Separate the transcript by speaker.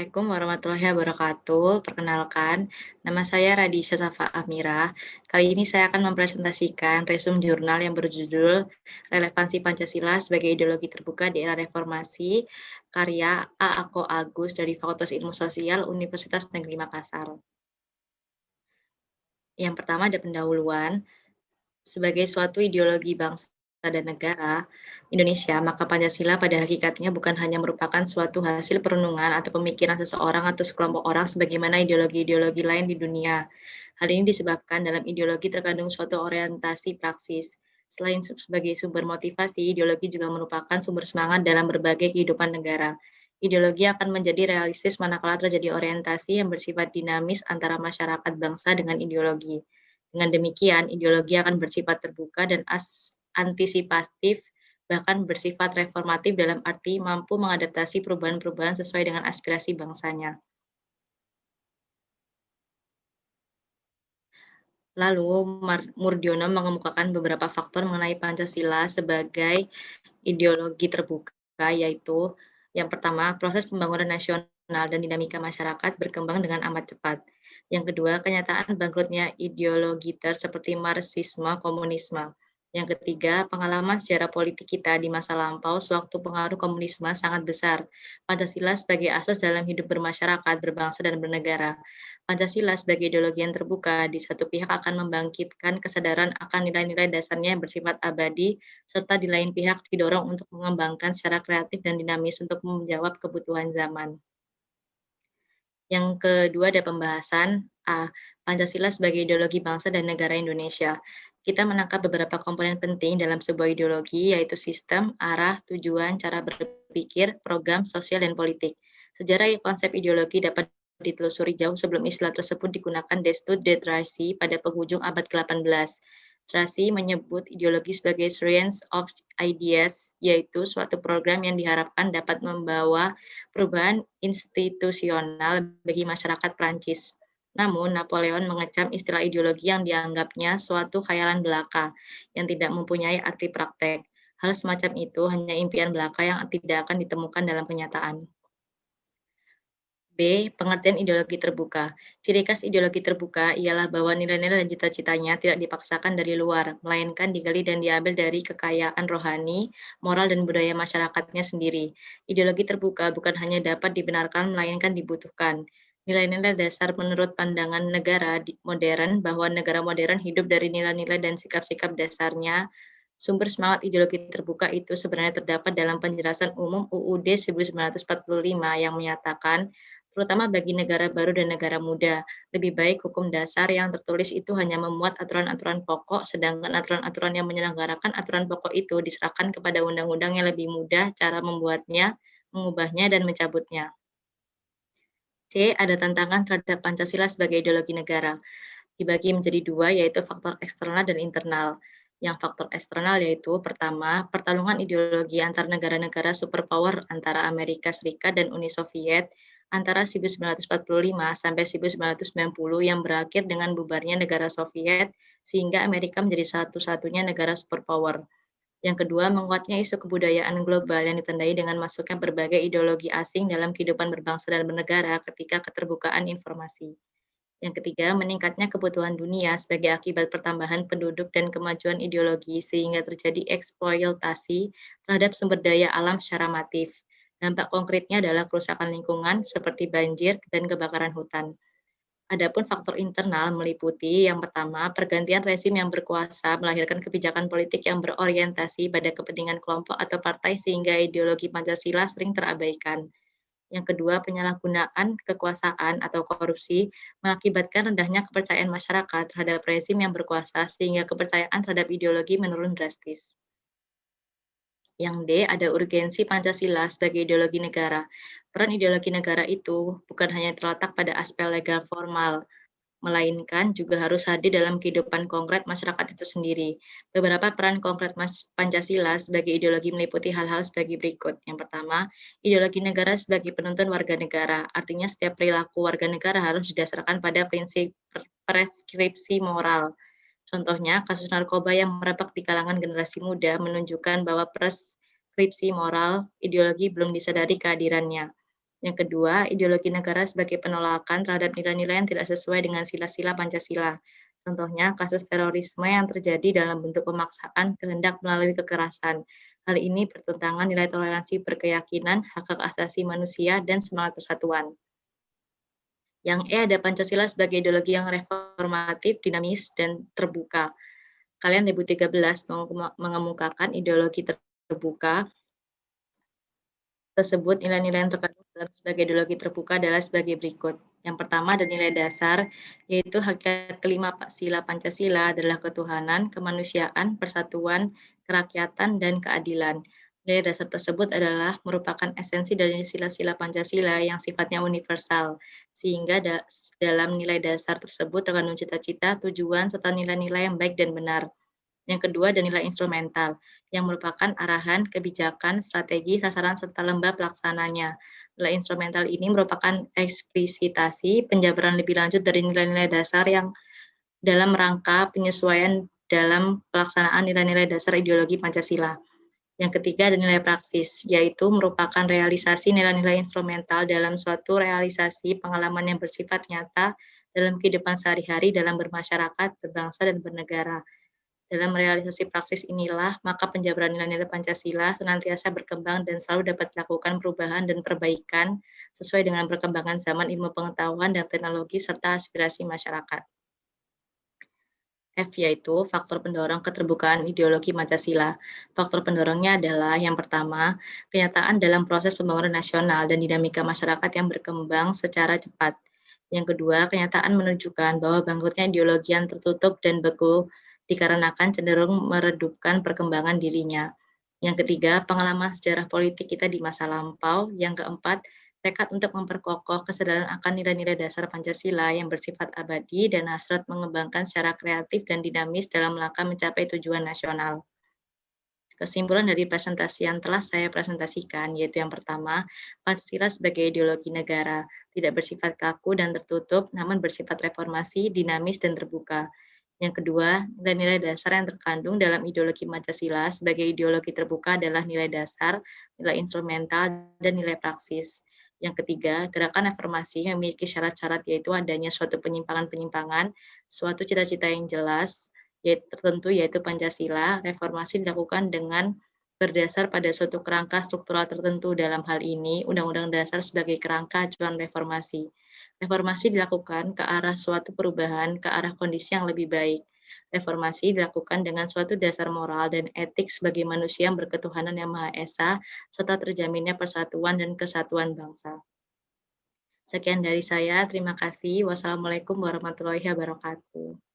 Speaker 1: Assalamualaikum warahmatullahi wabarakatuh. Perkenalkan, nama saya Radisha Safa Amira. Kali ini saya akan mempresentasikan resum jurnal yang berjudul Relevansi Pancasila sebagai Ideologi Terbuka di Era Reformasi, karya A. Ako Agus dari Fakultas Ilmu Sosial Universitas Negeri Makassar. Yang pertama ada pendahuluan. Sebagai suatu ideologi bangsa dan negara Indonesia, maka Pancasila pada hakikatnya bukan hanya merupakan suatu hasil perenungan atau pemikiran seseorang atau sekelompok orang sebagaimana ideologi-ideologi lain di dunia. Hal ini disebabkan dalam ideologi terkandung suatu orientasi praksis. Selain sebagai sumber motivasi, ideologi juga merupakan sumber semangat dalam berbagai kehidupan negara. Ideologi akan menjadi realistis manakala terjadi orientasi yang bersifat dinamis antara masyarakat bangsa dengan ideologi. Dengan demikian, ideologi akan bersifat terbuka dan antisipatif, bahkan bersifat reformatif dalam arti mampu mengadaptasi perubahan-perubahan sesuai dengan aspirasi bangsanya. Lalu, Murdiono mengemukakan beberapa faktor mengenai Pancasila sebagai ideologi terbuka, yaitu yang pertama, proses pembangunan nasional dan dinamika masyarakat berkembang dengan amat cepat. Yang kedua, kenyataan bangkrutnya ideologiter seperti Marxisme, komunisme. Yang ketiga, pengalaman sejarah politik kita di masa lampau sewaktu pengaruh komunisme sangat besar. Pancasila sebagai asas dalam hidup bermasyarakat, berbangsa, dan bernegara. Pancasila sebagai ideologi yang terbuka di satu pihak akan membangkitkan kesadaran akan nilai-nilai dasarnya yang bersifat abadi, serta di lain pihak didorong untuk mengembangkan secara kreatif dan dinamis untuk menjawab kebutuhan zaman. Yang kedua ada pembahasan A. Pancasila sebagai ideologi bangsa dan negara Indonesia. Kita menangkap beberapa komponen penting dalam sebuah ideologi, yaitu sistem, arah, tujuan, cara berpikir, program, sosial, dan politik. Sejarah konsep ideologi dapat ditelusuri jauh sebelum istilah tersebut digunakan Destu de Tracy pada penghujung abad ke-18. Tracy menyebut ideologi sebagai science of ideas, yaitu suatu program yang diharapkan dapat membawa perubahan institusional bagi masyarakat Prancis. Namun, Napoleon mengecam istilah ideologi yang dianggapnya suatu khayalan belaka yang tidak mempunyai arti praktek. Hal semacam itu hanya impian belaka yang tidak akan ditemukan dalam kenyataan. B. Pengertian ideologi terbuka. Ciri khas ideologi terbuka ialah bahwa nilai-nilai dan cita-citanya tidak dipaksakan dari luar, melainkan digali dan diambil dari kekayaan rohani, moral, dan budaya masyarakatnya sendiri. Ideologi terbuka bukan hanya dapat dibenarkan, melainkan dibutuhkan. Nilai-nilai dasar menurut pandangan negara modern bahwa negara modern hidup dari nilai-nilai dan sikap-sikap dasarnya. Sumber semangat ideologi terbuka itu sebenarnya terdapat dalam penjelasan umum UUD 1945 yang menyatakan terutama bagi negara baru dan negara muda. Lebih baik hukum dasar yang tertulis itu hanya memuat aturan-aturan pokok, sedangkan aturan-aturan yang menyelenggarakan aturan pokok itu diserahkan kepada undang-undang yang lebih mudah cara membuatnya, mengubahnya, dan mencabutnya. C. Ada tantangan terhadap Pancasila sebagai ideologi negara. Dibagi menjadi dua, yaitu faktor eksternal dan internal. Yang faktor eksternal yaitu pertama, pertarungan ideologi antar negara-negara superpower antara Amerika Serikat dan Uni Soviet antara 1945 sampai 1990 yang berakhir dengan bubarnya negara Soviet sehingga Amerika menjadi satu-satunya negara superpower. Yang kedua, menguatnya isu kebudayaan global yang ditandai dengan masuknya berbagai ideologi asing dalam kehidupan berbangsa dan bernegara ketika keterbukaan informasi. Yang ketiga, meningkatnya kebutuhan dunia sebagai akibat pertambahan penduduk dan kemajuan ideologi sehingga terjadi eksploitasi terhadap sumber daya alam secara masif. Dampak konkretnya adalah kerusakan lingkungan seperti banjir dan kebakaran hutan. Adapun faktor internal meliputi yang pertama, pergantian rezim yang berkuasa melahirkan kebijakan politik yang berorientasi pada kepentingan kelompok atau partai sehingga ideologi Pancasila sering terabaikan. Yang kedua, penyalahgunaan kekuasaan atau korupsi mengakibatkan rendahnya kepercayaan masyarakat terhadap rezim yang berkuasa sehingga kepercayaan terhadap ideologi menurun drastis. Yang D, ada urgensi Pancasila sebagai ideologi negara. Peran ideologi negara itu bukan hanya terletak pada aspek legal formal, melainkan juga harus hadir dalam kehidupan konkret masyarakat itu sendiri. Beberapa peran konkret Pancasila sebagai ideologi meliputi hal-hal sebagai berikut. Yang pertama, ideologi negara sebagai penuntun warga negara. Artinya setiap perilaku warga negara harus didasarkan pada prinsip preskripsi moral. Contohnya, kasus narkoba yang merebak di kalangan generasi muda menunjukkan bahwa preskripsi moral ideologi belum disadari kehadirannya. Yang kedua, ideologi negara sebagai penolakan terhadap nilai-nilai yang tidak sesuai dengan sila-sila Pancasila. Contohnya, kasus terorisme yang terjadi dalam bentuk pemaksaan kehendak melalui kekerasan. Hal ini bertentangan nilai toleransi berkeyakinan, hak-hak asasi manusia, dan semangat persatuan. Yang E ada Pancasila sebagai ideologi yang reformatif, dinamis, dan terbuka. Kalian 2013 mengemukakan ideologi terbuka tersebut. Nilai-nilai yang terkandung sebagai ideologi terbuka adalah sebagai berikut. Yang pertama ada nilai dasar, yaitu hakikat kelima sila Pancasila adalah ketuhanan, kemanusiaan, persatuan, kerakyatan, dan keadilan. Nilai dasar tersebut adalah merupakan esensi dari sila-sila Pancasila yang sifatnya universal, sehingga dalam nilai dasar tersebut terkandung cita-cita, tujuan, serta nilai-nilai yang baik dan benar. Yang kedua ada nilai instrumental, yang merupakan arahan, kebijakan, strategi, sasaran, serta lembah pelaksananya. Nilai instrumental ini merupakan eksplisitasi penjabaran lebih lanjut dari nilai-nilai dasar yang dalam rangka penyesuaian dalam pelaksanaan nilai-nilai dasar ideologi Pancasila. Yang ketiga ada nilai praksis, yaitu merupakan realisasi nilai-nilai instrumental dalam suatu realisasi pengalaman yang bersifat nyata dalam kehidupan sehari-hari dalam bermasyarakat, berbangsa, dan bernegara. Dalam realisasi praksis inilah, maka penjabaran nilai-nilai Pancasila senantiasa berkembang dan selalu dapat dilakukan perubahan dan perbaikan sesuai dengan perkembangan zaman ilmu pengetahuan dan teknologi serta aspirasi masyarakat. F yaitu faktor pendorong keterbukaan ideologi Pancasila. Faktor pendorongnya adalah yang pertama, kenyataan dalam proses pembangunan nasional dan dinamika masyarakat yang berkembang secara cepat. Yang kedua, kenyataan menunjukkan bahwa bangkrutnya ideologi yang tertutup dan beku dikarenakan cenderung meredupkan perkembangan dirinya. Yang ketiga, pengalaman sejarah politik kita di masa lampau. Yang keempat, tekad untuk memperkokoh kesadaran akan nilai-nilai dasar Pancasila yang bersifat abadi dan hasrat mengembangkan secara kreatif dan dinamis dalam langkah mencapai tujuan nasional. Kesimpulan dari presentasi yang telah saya presentasikan, yaitu yang pertama, Pancasila sebagai ideologi negara, tidak bersifat kaku dan tertutup, namun bersifat reformasi, dinamis, dan terbuka. Yang kedua, nilai-nilai dasar yang terkandung dalam ideologi Pancasila sebagai ideologi terbuka adalah nilai dasar, nilai instrumental, dan nilai praksis. Yang ketiga, gerakan reformasi yang memiliki syarat-syarat yaitu adanya suatu penyimpangan-penyimpangan, suatu cita-cita yang jelas, tertentu yaitu Pancasila. Reformasi dilakukan dengan berdasar pada suatu kerangka struktural tertentu, dalam hal ini Undang-Undang Dasar sebagai kerangka acuan reformasi. Reformasi dilakukan ke arah suatu perubahan, ke arah kondisi yang lebih baik. Reformasi dilakukan dengan suatu dasar moral dan etik sebagai manusia yang berketuhanan yang Maha Esa, serta terjaminnya persatuan dan kesatuan bangsa. Sekian dari saya, terima kasih. Wassalamualaikum warahmatullahi wabarakatuh.